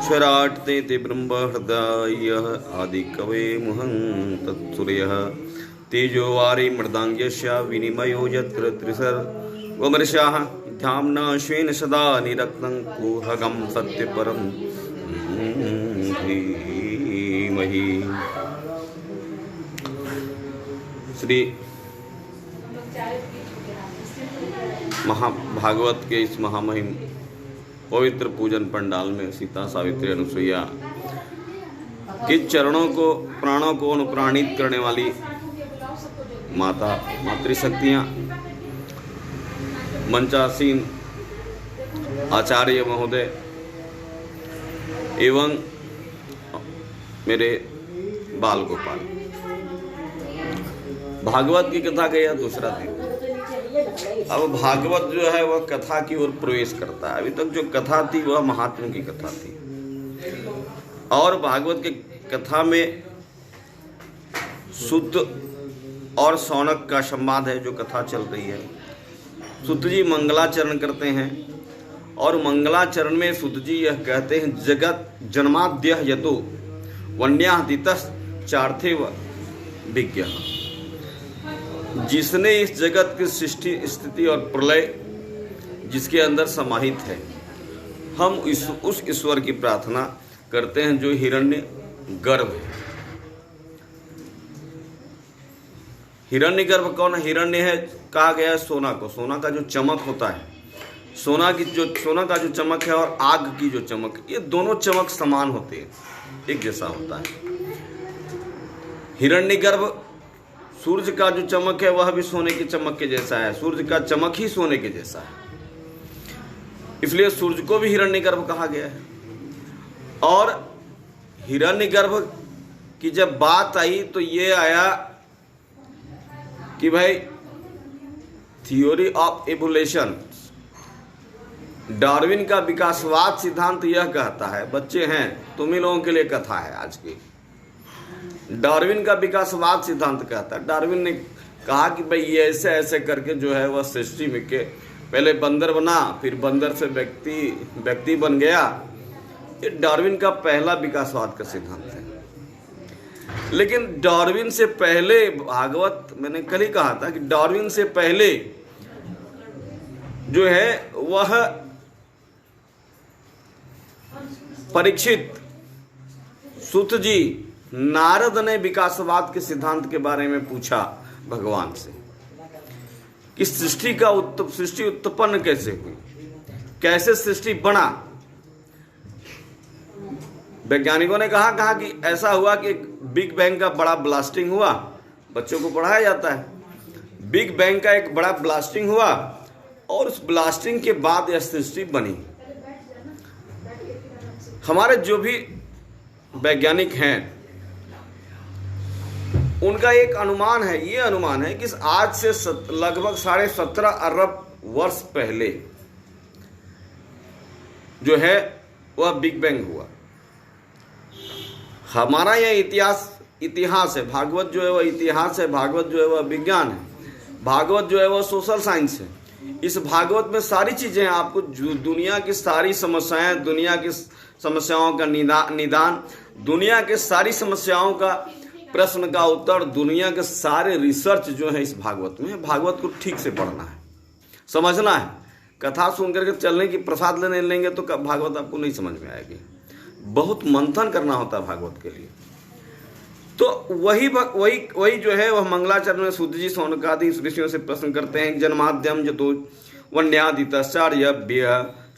स्वराट्ते ते ब्रह्म हृदयः आदि कवे मुहं तत्सूर्यः तेजो वारी मृदांग्यस्य विनिमयो यत्र त्रिसर्गोमर्षाः धाम्ना स्वेन सदा निरक्तं कुहकं सत्यपरं धीमहि। श्री महाभागवत के इस महामहिम पवित्र पूजन पंडाल में सीता सावित्री अनुसुईया के चरणों को प्राणों को अनुप्राणित करने वाली माता मातृशक्तियाँ, मंचासीन आचार्य महोदय एवं मेरे बाल गोपाल, भागवत की कथा का यह दूसरा दिन। अब भागवत जो है वह कथा की ओर प्रवेश करता है। अभी तक जो कथा थी वह महात्मा की कथा थी, और भागवत के कथा में सुत और शौनक का संवाद है जो कथा चल रही है। सुत जी मंगलाचरण करते हैं और मंगलाचरण में सुत जी यह कहते हैं, जगत जन्माद्य यतो वन्यादितस् चार्थे विज्ञ। जिसने इस जगत की सृष्टि स्थिति और प्रलय जिसके अंदर समाहित है, हम उस ईश्वर की प्रार्थना करते हैं जो हिरण्य गर्भ है। हिरण्य गर्भ कौन है? हिरण्य है कहा गया है सोना को। सोना का जो चमक होता है, सोना का जो चमक है और आग की जो चमक, ये दोनों चमक समान होते हैं, एक जैसा होता है। हिरण्य गर्भ सूर्य का जो चमक है वह भी सोने की चमक के जैसा है। सूर्य का चमक ही सोने के जैसा है, इसलिए सूर्य को भी हिरण्यगर्भ कहा गया है। और हिरण्यगर्भ की जब बात आई तो ये आया कि भाई थ्योरी ऑफ इवोल्यूशन, डार्विन का विकासवाद सिद्धांत यह कहता है, बच्चे हैं तुम ही लोगों के लिए कथा है आज की। डार्विन का विकासवाद सिद्धांत कहता है, डार्विन ने कहा कि भाई ये ऐसे ऐसे करके जो है वह सृष्टि में के पहले बंदर बना, फिर बंदर से व्यक्ति बन गया। ये डार्विन का पहला विकासवाद का सिद्धांत है। लेकिन डार्विन से पहले भागवत, मैंने कल ही कहा था कि डार्विन से पहले जो है वह परीक्षित सुत जी, नारद ने विकासवाद के सिद्धांत के बारे में पूछा भगवान से कि सृष्टि उत्पन्न कैसे हुई, कैसे सृष्टि बना। वैज्ञानिकों ने कहा कि ऐसा हुआ कि बिग बैंग का बड़ा ब्लास्टिंग हुआ, बच्चों को पढ़ाया जाता है। बिग बैंग का एक बड़ा ब्लास्टिंग हुआ और उस ब्लास्टिंग के बाद यह सृष्टि बनी। हमारे जो भी वैज्ञानिक हैं उनका एक अनुमान है, ये अनुमान है कि आज से लगभग 17.5 अरब वर्ष पहले जो है वह बिग बैंग हुआ। हमारा यह इतिहास है, भागवत जो है वह इतिहास है, भागवत जो है वह विज्ञान है, भागवत जो है वह सोशल साइंस है। इस भागवत में सारी चीजें आपको दुनिया की सारी समस्याएं, दुनिया की समस्याओं का निदान, दुनिया के सारी समस्याओं का प्रश्न का उत्तर, दुनिया के सारे रिसर्च जो है इस भागवत में। भागवत को ठीक से पढ़ना है, समझना है। कथा सुन करके चलने की प्रसाद लेने लेंगे तो भागवत आपको नहीं समझ में आएगी। बहुत मंथन करना होता है भागवत के लिए। तो वही जो है वह मंगलाचरण में सुत जी शौनकादि ऋषियों से प्रश्न करते हैं। जन्माद्यम जतो वन्यादितश्चार्य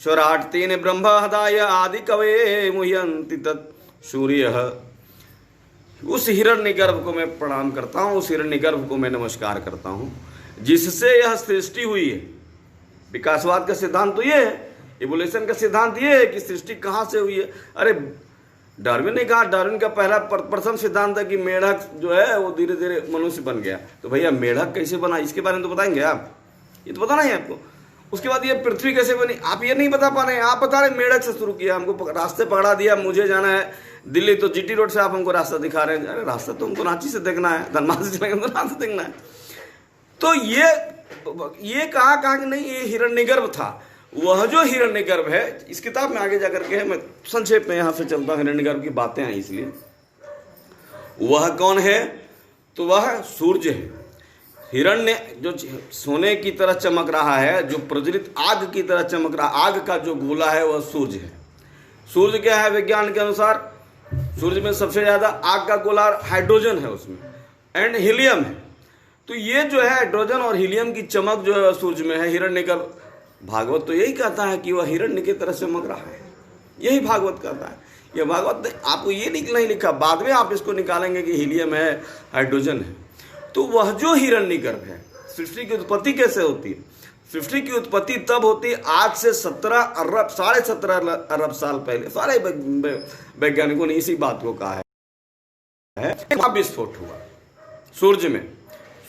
स्वराट तेन ब्रह्म हृदय आदि कवे मुह्यन्ति तत् सूर्य। उस हिरण्यगर्भ को मैं प्रणाम करता हूँ, उस हिरण्यगर्भ को मैं नमस्कार करता हूँ जिससे यह सृष्टि हुई है। विकासवाद का सिद्धांत तो ये है, इवोल्यूशन का सिद्धांत ये है कि सृष्टि कहाँ से हुई है। अरे डार्विन ने कहा, डार्विन का पहला प्रथम सिद्धांत है कि मेढक जो है वो धीरे धीरे मनुष्य बन गया। तो भैया मेढक कैसे बना इसके बारे में तो बताएंगे आप, ये तो बताना है आपको। उसके बाद ये पृथ्वी कैसे बनी आप ये नहीं बता पा रहे हैं। आप बता रहे मेढक से शुरू किया, हमको रास्ते पकड़ा दिया, मुझे जाना है दिल्ली तो जीटी रोड से आप हमको रास्ता दिखा रहे हैं। अरे रास्ता तो हमको रांची से देखना है, धनबाद से चलेंगे तो रास्ता देखना है। तो ये कहा कि नहीं ये हिरण्यगर्भ था। वह जो हिरण्यगर्भ है, इस किताब में आगे जाकर के है, मैं संक्षेप में यहां से चलता हूं, हिरण्यगर्भ की बातें आई इसलिए। वह कौन है? तो वह सूर्य है। हिरण्य जो सोने की तरह चमक रहा है, जो प्रज्वलित आग की तरह चमक रहा, आग का जो गोला है वह सूर्य है। सूर्य क्या है? विज्ञान के अनुसार सूर्य में सबसे ज्यादा आग का गोला हाइड्रोजन है उसमें, एंड हीलियम है। तो ये जो है हाइड्रोजन और हीलियम की चमक जो है सूर्य में है। हिरण्यगर्भ, भागवत तो यही कहता है कि वह हिरण्य की तरह चमक रहा है, यही भागवत कहता है। ये भागवत आपको ये नहीं लिखा, बाद में आप इसको निकालेंगे कि हीलियम है, हाइड्रोजन है। तो वह जो हिरण्यगर्भ है, सृष्टि की उत्पत्ति कैसे होती है? सृष्टि की उत्पत्ति तब होती है आज से 17 अरब 17.5 अरब साल पहले। सारे वैज्ञानिकों ने इसी बात को कहा है। विस्फोट हुआ सूर्य में।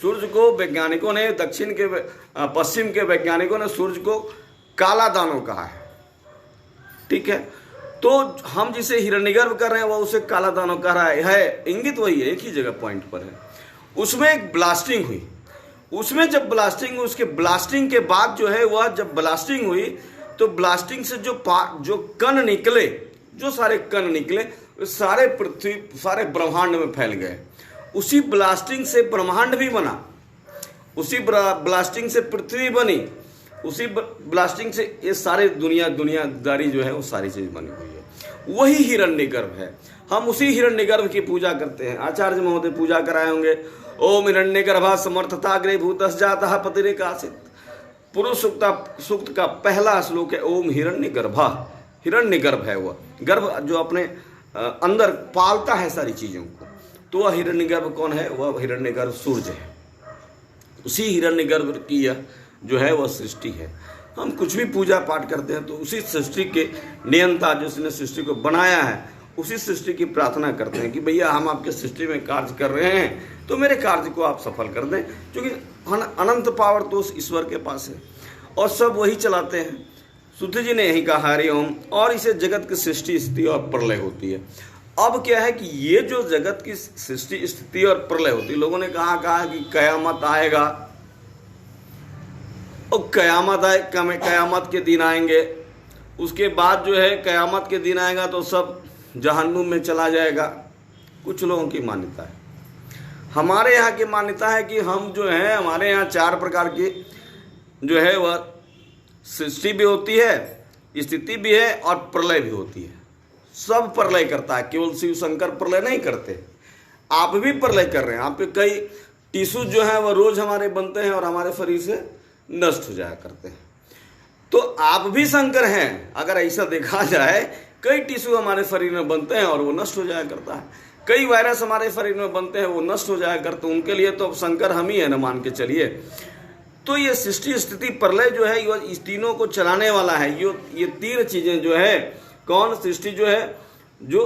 सूर्य को वैज्ञानिकों ने, दक्षिण के पश्चिम के वैज्ञानिकों ने सूर्य को काला दानव कहा है, ठीक है। तो हम जिसे हिरण्यगर्भ कर रहे हैं वह उसे काला दानव कह रहा है। इंगित वही है, एक ही जगह पॉइंट पर है। उसमें एक ब्लास्टिंग हुई, उसमें जब ब्लास्टिंग हुई, उसके ब्लास्टिंग के बाद जो है वह जब ब्लास्टिंग हुई तो ब्लास्टिंग से जो कण निकले, जो सारे कण निकले सारे पृथ्वी, सारे ब्रह्मांड में फैल गए। उसी ब्लास्टिंग से ब्रह्मांड भी बना, उसी ब्लास्टिंग से पृथ्वी बनी, उसी ब्लास्टिंग से ये सारे दुनियादारी जो है वो सारी चीज बनी हुई है। वही हिरण्यगर्भ है। हम उसी हिरण्यगर्भ की पूजा करते हैं। आचार्य महोदय पूजा कराए होंगे, ओम हिरण्यगर्भा समर्थताग्रे भूतस जातः पतिरेकासित। पुरुष सूक्त का पहला श्लोक है ओम हिरण्यगर्भा। हिरण्यगर्भ है वह गर्भ जो अपने अंदर पालता है सारी चीजों को। तो वह हिरण्यगर्भ कौन है? वह हिरण्यगर्भ सूर्य है। उसी हिरण्यगर्भ की यह जो है वह सृष्टि है। हम कुछ भी पूजा पाठ करते हैं तो उसी सृष्टि के नियंता जिसने सृष्टि को बनाया है, उसी सृष्टि की प्रार्थना करते हैं कि भैया हम आपके सृष्टि में कार्य कर रहे हैं तो मेरे कार्य को आप सफल कर दें, क्योंकि अनंत पावर तो उस ईश्वर के पास है और सब वही चलाते हैं। सूत जी ने यही कहा हरि ओम। और इसे जगत की सृष्टि, स्थिति और प्रलय होती है। अब क्या है कि ये जो जगत की सृष्टि, स्थिति और प्रलय होती है, लोगों ने कहा कि कयामत आएगा और कयामत के दिन आएंगे, उसके बाद जो है कयामत के दिन आएगा तो सब जहन्नुम में चला जाएगा। कुछ लोगों की मान्यता है। हमारे यहाँ की मान्यता है कि हम जो है, हमारे यहाँ 4 प्रकार की जो है वह सृष्टि भी होती है, स्थिति भी है और प्रलय भी होती है। सब प्रलय करता है, केवल शिव शंकर प्रलय नहीं करते। आप भी प्रलय कर रहे हैं। आपके कई टिश्यू जो है वह रोज हमारे बनते हैं और हमारे शरीर से नष्ट हो जाया करते हैं। तो आप भी शंकर हैं। अगर ऐसा देखा जाए, कई टिश्यू हमारे शरीर में बनते हैं और वो नष्ट हो जाया करता है। कई वायरस हमारे शरीर में बनते हैं, वो नष्ट हो जाया करते हैं। उनके लिए तो अब शंकर हम ही है ना, मान के चलिए। तो ये सृष्टि, स्थिति, प्रलय जो है इस तीनों को चलाने वाला है। ये 3 चीजें जो है, कौन? सृष्टि जो है जो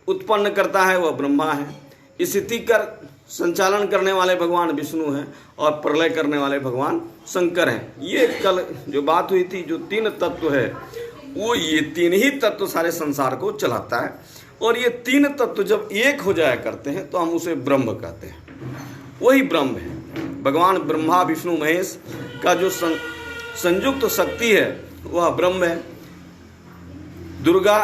उत्पन्न करता है वह ब्रह्मा है, स्थिति कर संचालन करने वाले भगवान विष्णु हैं और प्रलय करने वाले भगवान शंकर हैं। ये कल जो बात हुई थी, जो 3 तत्व है, वो ये 3 ही तत्व सारे संसार को चलाता है। और ये 3 तत्व जब एक हो जाया करते हैं तो हम उसे ब्रह्म कहते हैं। वही ब्रह्म है। भगवान ब्रह्मा विष्णु महेश का जो संयुक्त शक्ति है वह ब्रह्म है। दुर्गा,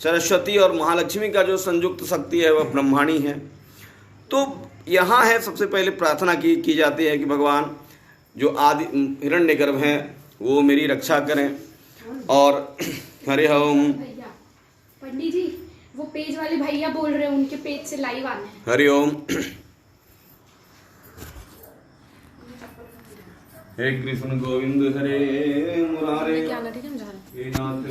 सरस्वती और महालक्ष्मी का जो संयुक्त शक्ति है वह ब्रह्माणी है। तो यहाँ है सबसे पहले प्रार्थना की जाती है कि भगवान जो आदि हिरण्यगर्भ हैं वो मेरी रक्षा करें। और हरि ओम। पंडित जी, वो पेज वाले भैया बोल रहे हैं, उनके पेज से लाइव आना है। हरि ओम। हे कृष्ण गोविंद हरे मुरारे, हे नाथ